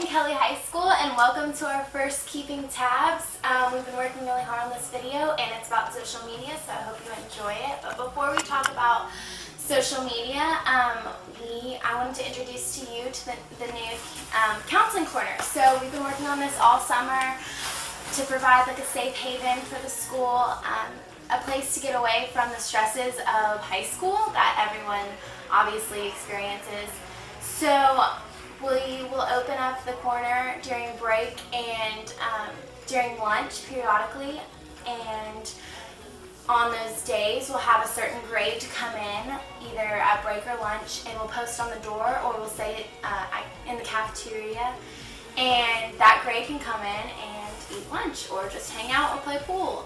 Kelly High School, and welcome to our first Keeping Tabs. We've been working really hard on this video, and it's about social media, so I hope you enjoy it. But before we talk about social media, I wanted to introduce to you to the new counseling corner. So we've been working on this all summer to provide like a safe haven for the school, a place to get away from the stresses of high school that everyone obviously experiences. So we will open up the corner during break and during lunch periodically, and on those days we'll have a certain grade to come in, either at break or lunch, and we'll post on the door or we'll say it in the cafeteria, and that grade can come in and eat lunch or just hang out or play pool.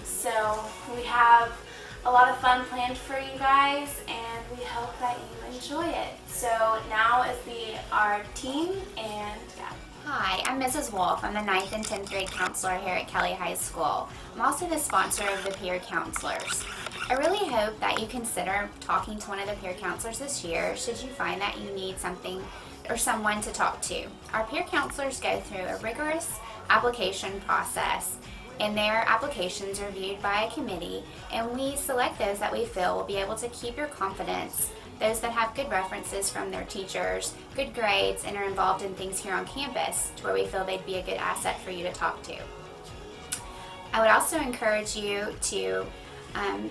So we have a lot of fun planned for you guys, and we hope that you enjoy it. So now is our team, and yeah. Hi, I'm Mrs. Wolf. I'm the 9th and 10th grade counselor here at Kelly High School. I'm also the sponsor of the peer counselors. I really hope that you consider talking to one of the peer counselors this year should you find that you need something or someone to talk to. Our peer counselors go through a rigorous application process, and their applications are reviewed by a committee, and we select those that we feel will be able to keep your confidence, those that have good references from their teachers, good grades, and are involved in things here on campus to where we feel they'd be a good asset for you to talk to. I would also encourage you to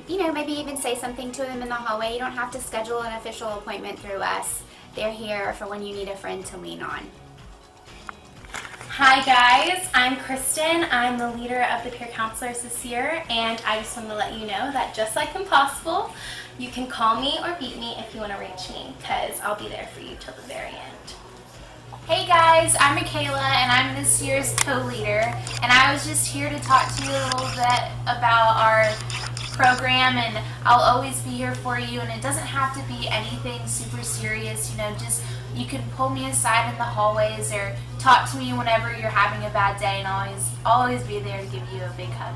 maybe even say something to them in the hallway. You don't have to schedule an official appointment through us. They're here for when you need a friend to lean on. Hi guys, I'm Kristen. I'm the leader of the peer counselors this year, and I just wanted to let you know that just like Impossible, you can call me or beat me if you want to reach me, because I'll be there for you till the very end. Hey guys, I'm Michaela, and I'm this year's co-leader, and I was just here to talk to you a little bit about our program, and I'll always be here for you, and it doesn't have to be anything super serious, just you can pull me aside in the hallways or talk to me whenever you're having a bad day, and I'll always be there to give you a big hug.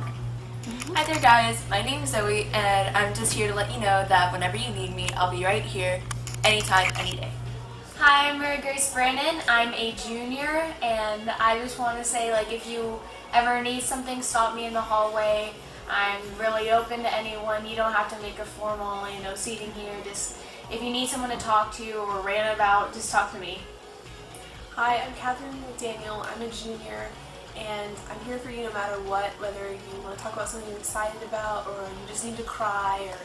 Hi there guys, my name is Zoe, and I'm just here to let you know that whenever you need me, I'll be right here, anytime, any day. Hi, I'm Mary Grace Brandon. I'm a junior, and I just want to say, if you ever need something, stop me in the hallway. I'm really open to anyone. You don't have to make a formal, seating here. Just if you need someone to talk to or rant about, just talk to me. Hi, I'm Catherine McDaniel. I'm a junior, and I'm here for you no matter what, whether you want to talk about something you're excited about or you just need to cry or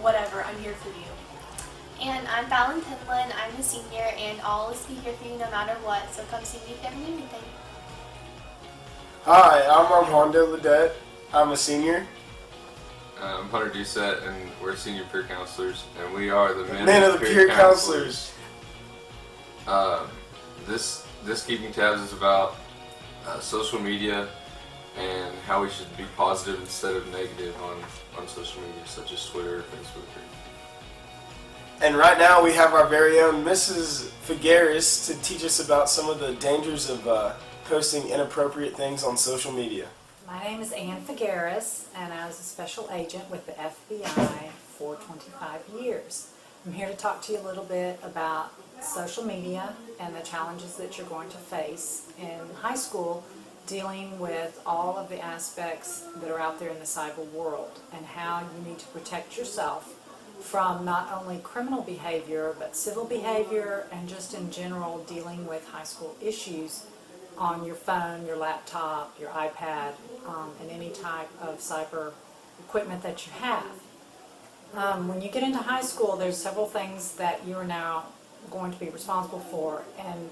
whatever, I'm here for you. And I'm Fallon Penland. I'm a senior, and I'll always be here for you no matter what, so come see me if you ever need anything. Hi, I'm Armando Ledette. I'm a senior. I'm Hunter Doucette, and we're senior peer counselors, and we are the Men of the Peer Counselors. This Keeping Tabs is about social media and how we should be positive instead of negative on social media, such as Twitter, Facebook. And right now we have our very own Mrs. Figueres to teach us about some of the dangers of posting inappropriate things on social media. My name is Ann Figueres, and I was a special agent with the FBI for 25 years. I'm here to talk to you a little bit about social media and the challenges that you're going to face in high school dealing with all of the aspects that are out there in the cyber world, and how you need to protect yourself from not only criminal behavior but civil behavior, and just in general dealing with high school issues on your phone, your laptop, your iPad, and any type of cyber equipment that you have. When you get into high school, there's several things that you are now going to be responsible for, and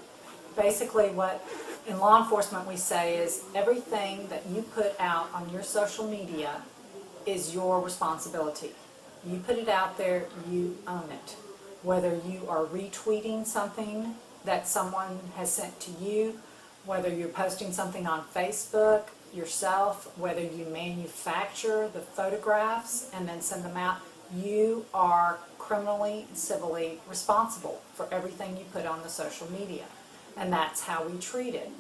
basically what in law enforcement we say is everything that you put out on your social media is your responsibility. You put it out there, you own it. Whether you are retweeting something that someone has sent to you, whether you're posting something on Facebook yourself, whether you manufacture the photographs and then send them out, you are criminally and civilly responsible for everything you put on the social media. And that's how we treat it.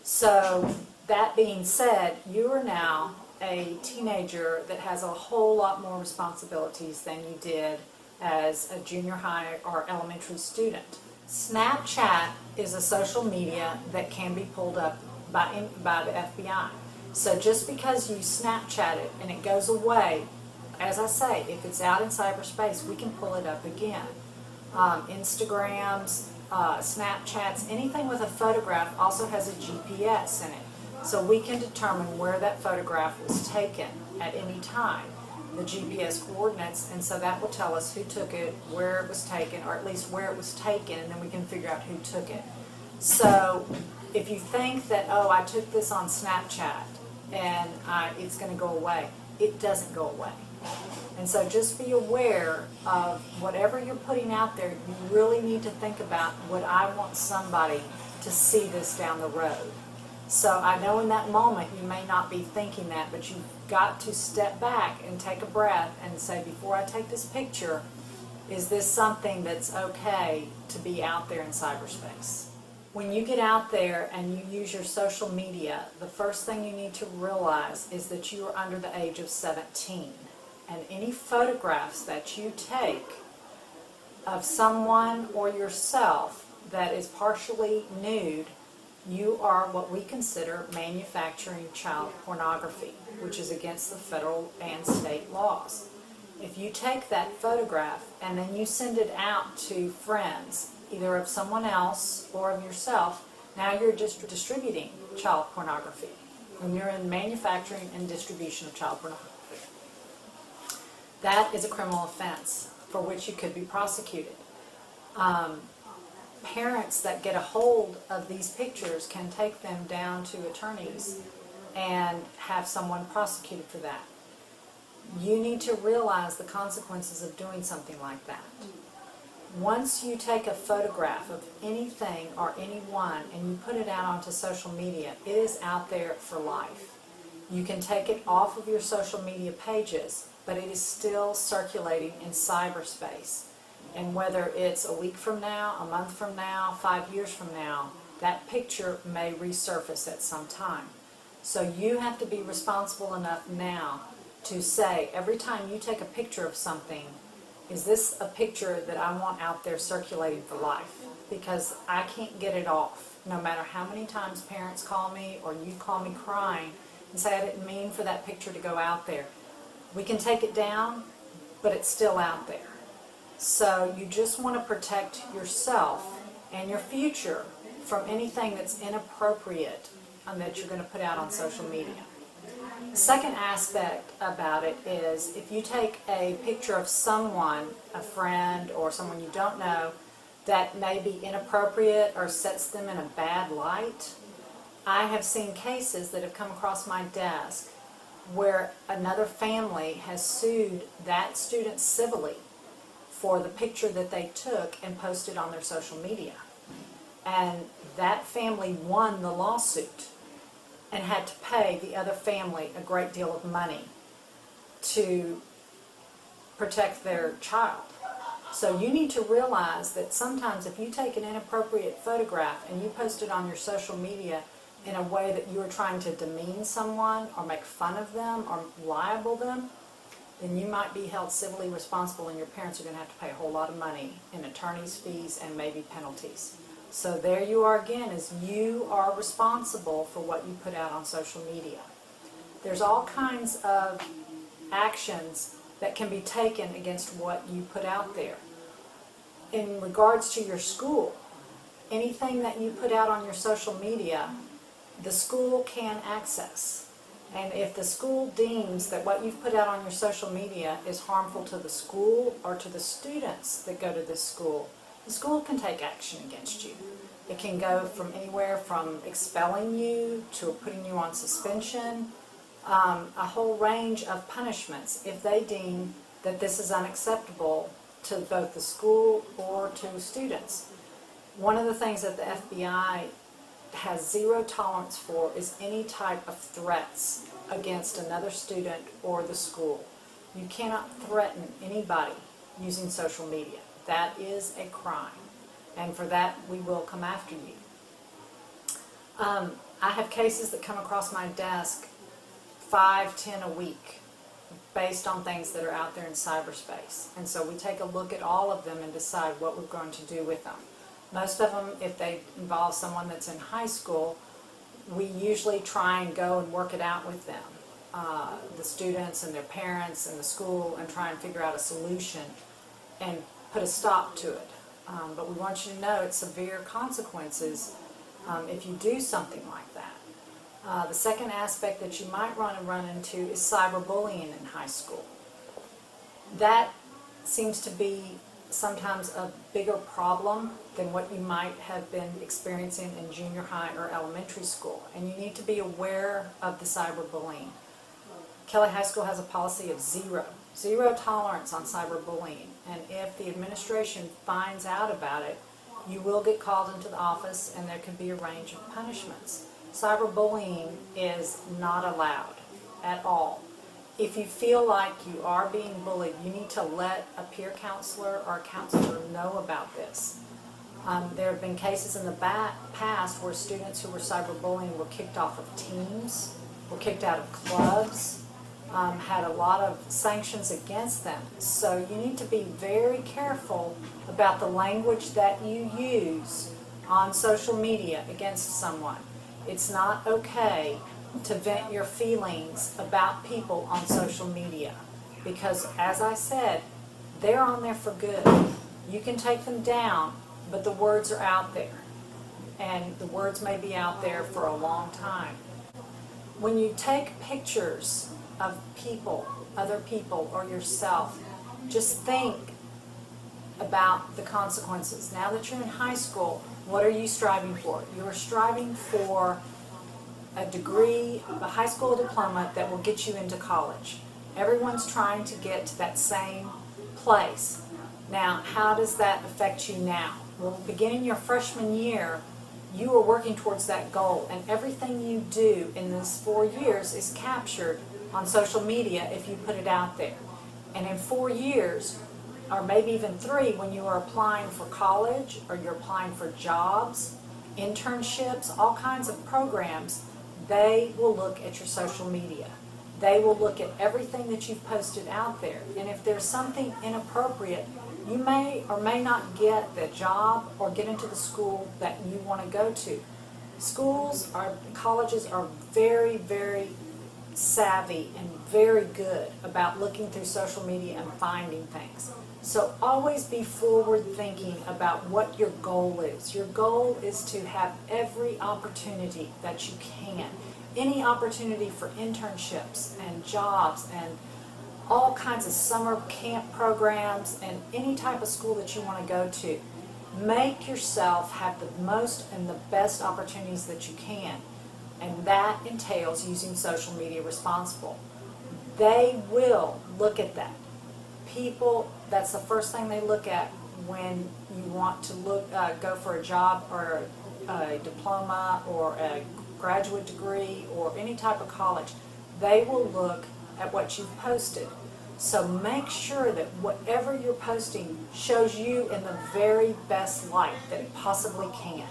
So that being said, you are now a teenager that has a whole lot more responsibilities than you did as a junior high or elementary student. Snapchat is a social media that can be pulled up by the FBI. So just because you Snapchat it and it goes away, as I say, if it's out in cyberspace, we can pull it up again. Instagrams, Snapchats, anything with a photograph also has a GPS in it. So we can determine where that photograph was taken at any time, the GPS coordinates, and so that will tell us who took it, where it was taken, or at least where it was taken, and then we can figure out who took it. So if you think that, oh, I took this on Snapchat and it's going to go away, it doesn't go away. And so just be aware of whatever you're putting out there. You really need to think about, would I want somebody to see this down the road? So I know in that moment you may not be thinking that, but you've got to step back and take a breath and say, before I take this picture, is this something that's okay to be out there in cyberspace? When you get out there and you use your social media, the first thing you need to realize is that you are under the age of 17. And any photographs that you take of someone or yourself that is partially nude, you are what we consider manufacturing child pornography, which is against the federal and state laws. If you take that photograph and then you send it out to friends, either of someone else or of yourself, now you're just distributing child pornography. When you're in manufacturing and distribution of child pornography, that is a criminal offense for which you could be prosecuted. Parents that get a hold of these pictures can take them down to attorneys and have someone prosecuted for that. You need to realize the consequences of doing something like that. Once you take a photograph of anything or anyone and you put it out onto social media, it is out there for life. You can take it off of your social media pages, but it is still circulating in cyberspace. And whether it's a week from now, a month from now, 5 years from now, that picture may resurface at some time. So you have to be responsible enough now to say, every time you take a picture of something, is this a picture that I want out there circulating for life? Because I can't get it off. No matter how many times parents call me or you call me crying and say, I didn't mean for that picture to go out there. We can take it down, but it's still out there. So you just want to protect yourself and your future from anything that's inappropriate and that you're going to put out on social media. The second aspect about it is if you take a picture of someone, a friend or someone you don't know, that may be inappropriate or sets them in a bad light, I have seen cases that have come across my desk where another family has sued that student civilly for the picture that they took and posted on their social media. And that family won the lawsuit and had to pay the other family a great deal of money to protect their child. So you need to realize that sometimes if you take an inappropriate photograph and you post it on your social media in a way that you are trying to demean someone or make fun of them or libel them, then you might be held civilly responsible and your parents are going to have to pay a whole lot of money in attorney's fees and maybe penalties. So there you are again, is you are responsible for what you put out on social media. There's all kinds of actions that can be taken against what you put out there. In regards to your school, anything that you put out on your social media, the school can access. And if the school deems that what you've put out on your social media is harmful to the school or to the students that go to this school, the school can take action against you. It can go from anywhere from expelling you to putting you on suspension, a whole range of punishments if they deem that this is unacceptable to both the school or to students. One of the things that the FBI has zero tolerance for is any type of threats against another student or the school. You cannot threaten anybody using social media. That is a crime, and for that we will come after you. I have cases that come across my desk 5, 10 a week based on things that are out there in cyberspace, and so we take a look at all of them and decide what we're going to do with them. Most of them, if they involve someone that's in high school, we usually try and go and work it out with them, the students and their parents and the school, and try and figure out a solution and put a stop to it. But we want you to know it's severe consequences if you do something like that. The second aspect that you might run into is cyberbullying in high school. That seems to be sometimes a bigger problem than what you might have been experiencing in junior high or elementary school. And you need to be aware of the cyberbullying. Kelly High School has a policy of zero tolerance on cyberbullying. And if the administration finds out about it, you will get called into the office and there can be a range of punishments. Cyberbullying is not allowed at all. If you feel like you are being bullied, you need to let a peer counselor or a counselor know about this. There have been cases in the past where students who were cyberbullying were kicked off of teams, were kicked out of clubs, had a lot of sanctions against them. So you need to be very careful about the language that you use on social media against someone. It's not okay to vent your feelings about people on social media, because as I said, they're on there for good. You can take them down, but the words are out there, and the words may be out there for a long time. When you take pictures of people, other people, or yourself, just think about the consequences. Now that you're in high school, what are you striving for? You're striving for a degree, a high school diploma that will get you into college. Everyone's trying to get to that same place. Now, how does that affect you now? Well, beginning your freshman year, you are working towards that goal, and everything you do in this 4 years is captured on social media if you put it out there. And in 4 years, or maybe even 3, when you are applying for college or you're applying for jobs, internships, all kinds of programs, they will look at your social media. They will look at everything that you've posted out there. And if there's something inappropriate, you may or may not get the job or get into the school that you want to go to. Colleges are very, very savvy and very good about looking through social media and finding things. So always be forward thinking about what your goal is. Your goal is to have every opportunity that you can. Any opportunity for internships and jobs and all kinds of summer camp programs and any type of school that you want to go to. Make yourself have the most and the best opportunities that you can. And that entails using social media responsible. They will look at that. People, that's the first thing they look at when you want to go for a job or a diploma or a graduate degree or any type of college. They will look at what you've posted. So make sure that whatever you're posting shows you in the very best light that it possibly can.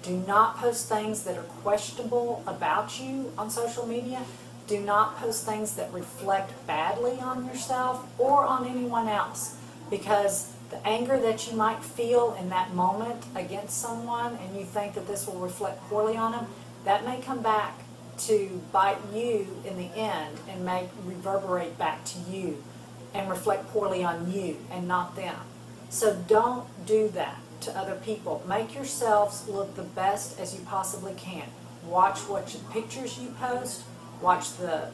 Do not post things that are questionable about you on social media. Do not post things that reflect badly on yourself or on anyone else, because the anger that you might feel in that moment against someone and you think that this will reflect poorly on them, that may come back to bite you in the end and may reverberate back to you and reflect poorly on you and not them. So don't do that to other people. Make yourselves look the best as you possibly can. Watch what pictures you post, watch the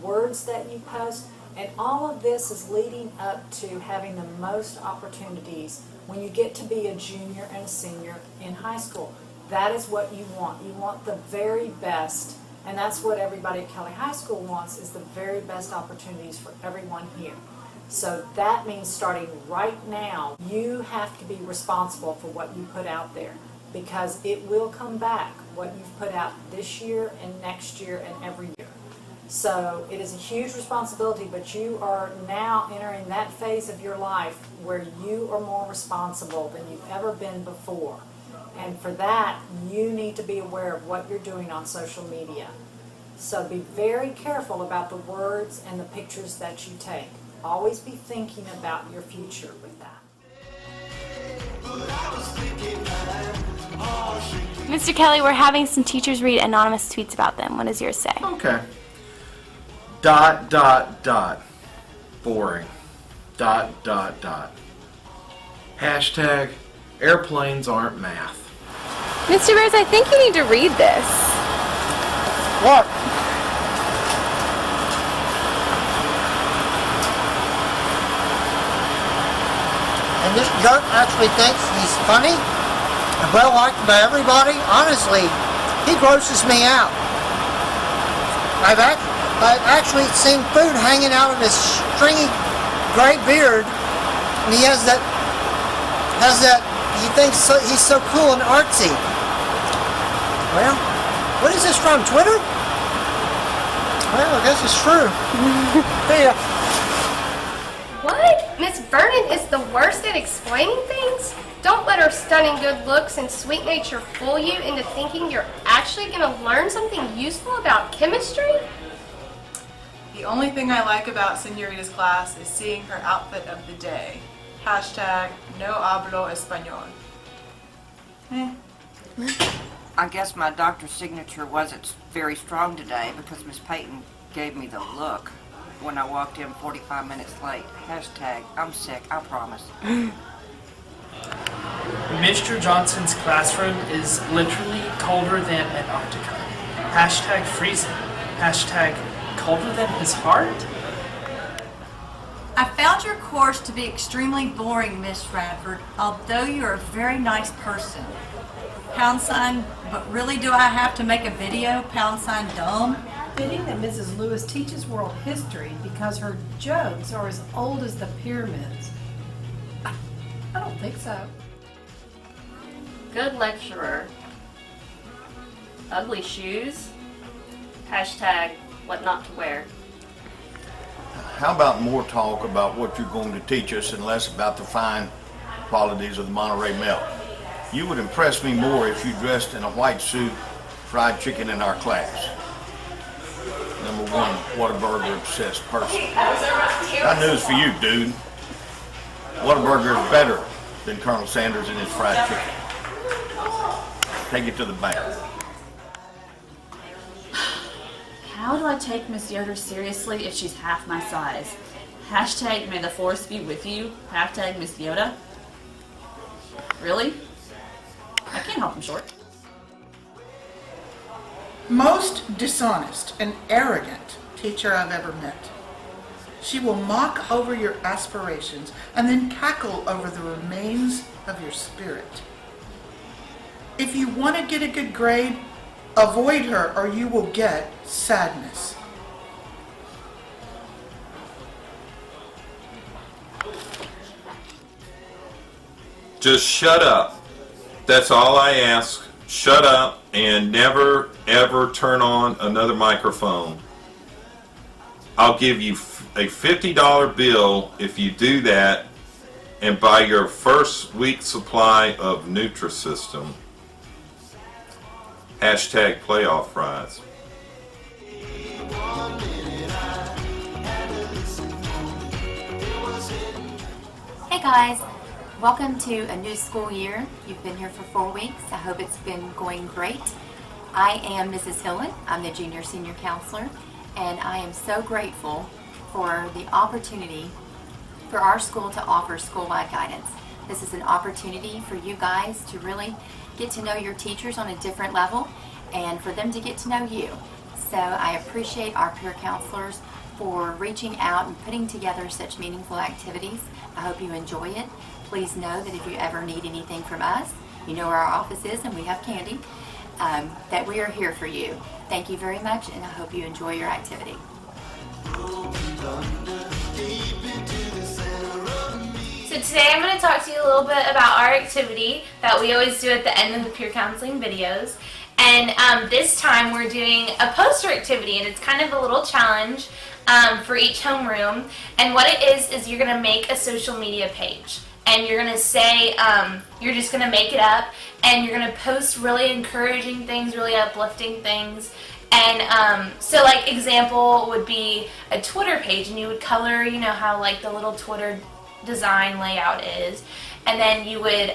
words that you post, and all of this is leading up to having the most opportunities when you get to be a junior and a senior in high school. That is what you want. You want the very best, and that's what everybody at Kelly High School wants, is the very best opportunities for everyone here. So that means starting right now, you have to be responsible for what you put out there, because it will come back, what you've put out this year and next year and every year. So it is a huge responsibility, but you are now entering that phase of your life where you are more responsible than you've ever been before. And for that, you need to be aware of what you're doing on social media. So be very careful about the words and the pictures that you take. Always be thinking about your future with that. Mr. Kelly, we're having some teachers read anonymous tweets about them. What does yours say? Okay. ... Boring. ... Hashtag airplanes aren't math. Mr. Rose, I think you need to read this. What? And this jerk actually thinks he's funny and well liked by everybody. Honestly, he grosses me out. I've actually seen food hanging out of his stringy gray beard, and he has that. He thinks he's so cool and artsy. Well, what is this from? Twitter? Well, I guess it's true. Yeah. What? Miss Vernon is the worst at explaining things? Don't let her stunning good looks and sweet nature fool you into thinking you're actually going to learn something useful about chemistry? The only thing I like about Senorita's class is seeing her outfit of the day. Hashtag no hablo español. I guess my doctor's signature wasn't very strong today because Miss Payton gave me the look when I walked in 45 minutes late. Hashtag I'm sick, I promise. Mr. Johnson's classroom is literally colder than Antarctica. Hashtag freezing. Hashtag colder than his heart. I found your course to be extremely boring, Miss Radford, although you're a very nice person. Pound sign, but really do I have to make a video? Pound sign dumb? Fitting that Mrs. Lewis teaches world history because her jokes are as old as the pyramids. I don't think so. Good lecturer. Ugly shoes. Hashtag what not to wear. How about more talk about what you're going to teach us and less about the fine qualities of the Monterey Melt? You would impress me more if you dressed in a white suit, fried chicken in our class. Number one, Whataburger obsessed person. Got news for you, dude. Whataburger is better than Colonel Sanders and his fried chicken. Take it to the bank. How do I take Miss Yoder seriously if she's half my size? Hashtag may the force be with you. Hashtag Miss Yoda. Really? I can't help him short. Most dishonest and arrogant teacher I've ever met. She will mock over your aspirations and then cackle over the remains of your spirit. If you want to get a good grade, avoid her or you will get sadness. Just shut up. That's all I ask. Shut up and never ever turn on another microphone. I'll give you a $50 bill if you do that and buy your first week's supply of Nutrisystem. Hashtag playoff fries. Hey guys, welcome to a new school year. You've been here for 4 weeks. I hope it's been going great. I am Mrs. Hillen. I'm the junior senior counselor, and I am so grateful for the opportunity for our school to offer school-wide guidance. This is an opportunity for you guys to really get to know your teachers on a different level and for them to get to know you. So I appreciate our peer counselors for reaching out and putting together such meaningful activities. I hope you enjoy it. Please know that if you ever need anything from us, you know where our office is and we have candy, that we are here for you. Thank you very much, and I hope you enjoy your activity. So today I'm going to talk to you a little bit about our activity that we always do at the end of the peer counseling videos. And this time we're doing a poster activity, and it's kind of a little challenge for each homeroom. And what it is you're going to make a social media page. And you're going to say, you're just going to make it up, and you're going to post really encouraging things, really uplifting things. And so like example would be a Twitter page, and you would color, you know how like the little Twitter design layout is, and then you would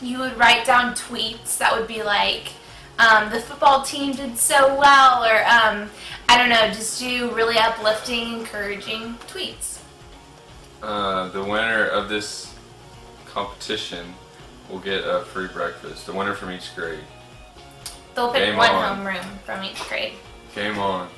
you would write down tweets that would be like, the football team did so well, or I don't know, just do really uplifting, encouraging tweets. The winner of this competition will get a free breakfast. The winner from each grade. They'll pick Game one on. homeroom from each grade. Game on.